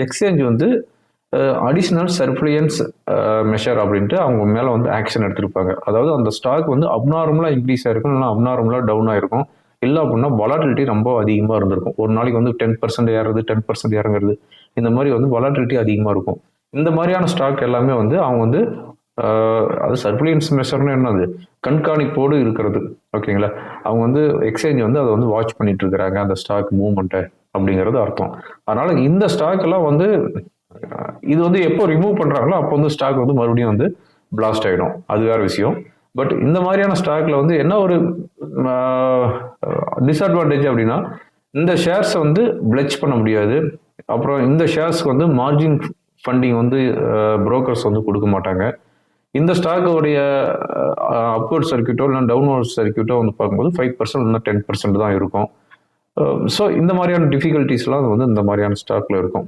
Exchange வந்து additional சர்ப்ளியன்ஸ் measure அப்படின்ட்டு அவங்க மேலே வந்து ஆக்ஷன் எடுத்திருப்பாங்க. அதாவது அந்த ஸ்டாக் வந்து அப்நார்மலாக இன்க்ரீஸ் ஆயிருக்கும், இல்லைனா அப்நார்மலாக டவுன் ஆயிருக்கும். இல்லை அப்படின்னா வொலாட்டிலிட்டி ரொம்ப அதிகமாக இருந்திருக்கும். ஒரு நாளைக்கு வந்து 10% ஏறுறது, 10% இறங்குறது, இந்த மாதிரி வந்து வொலாட்டிலிட்டி அதிகமாக இருக்கும். இந்த மாதிரியான ஸ்டாக் எல்லாமே வந்து அவங்க வந்து அது சர்ப்ளியன்ஸ் மெஷர்னு என்னது, கண்காணிப்போடு இருக்கிறது. ஓகேங்களா? அவங்க வந்து எக்ஸ்சேஞ்ச் வந்து அதை வந்து வாட்ச் பண்ணிட்டு இருக்கிறாங்க அந்த ஸ்டாக் மூவ்மெண்ட்டை அப்படிங்கிறது அர்த்தம். அதனால இந்த ஸ்டாக் எல்லாம் வந்து இது வந்து எப்போ ரிமூவ் பண்றாங்களோ அப்போ வந்து ஸ்டாக் வந்து மறுபடியும் வந்து பிளாஸ்ட் ஆகிடும். அது வேற விஷயம். பட் இந்த மாதிரியான ஸ்டாக்ல வந்து என்ன ஒரு டிஸ்அட்வான்டேஜ் அப்படின்னா, இந்த ஷேர்ஸ் வந்து பிளெச் பண்ண முடியாது. அப்புறம் இந்த ஷேர்ஸ்க்கு வந்து மார்ஜின் ஃபண்டிங் வந்து புரோக்கர்ஸ் வந்து கொடுக்க மாட்டாங்க. இந்த ஸ்டாக்கோடைய அப்வர்ட் சர்க்கியூட்டோ இல்லை டவுன்வர்ட் சர்க்கியூட்டோ வந்து பார்க்கும்போது 5% இல்லை 10% தான் இருக்கும். ஸோ இந்த மாதிரியான டிஃபிகல்ட்டிஸ்லாம் வந்து இந்த மாதிரியான ஸ்டாக்ல இருக்கும்.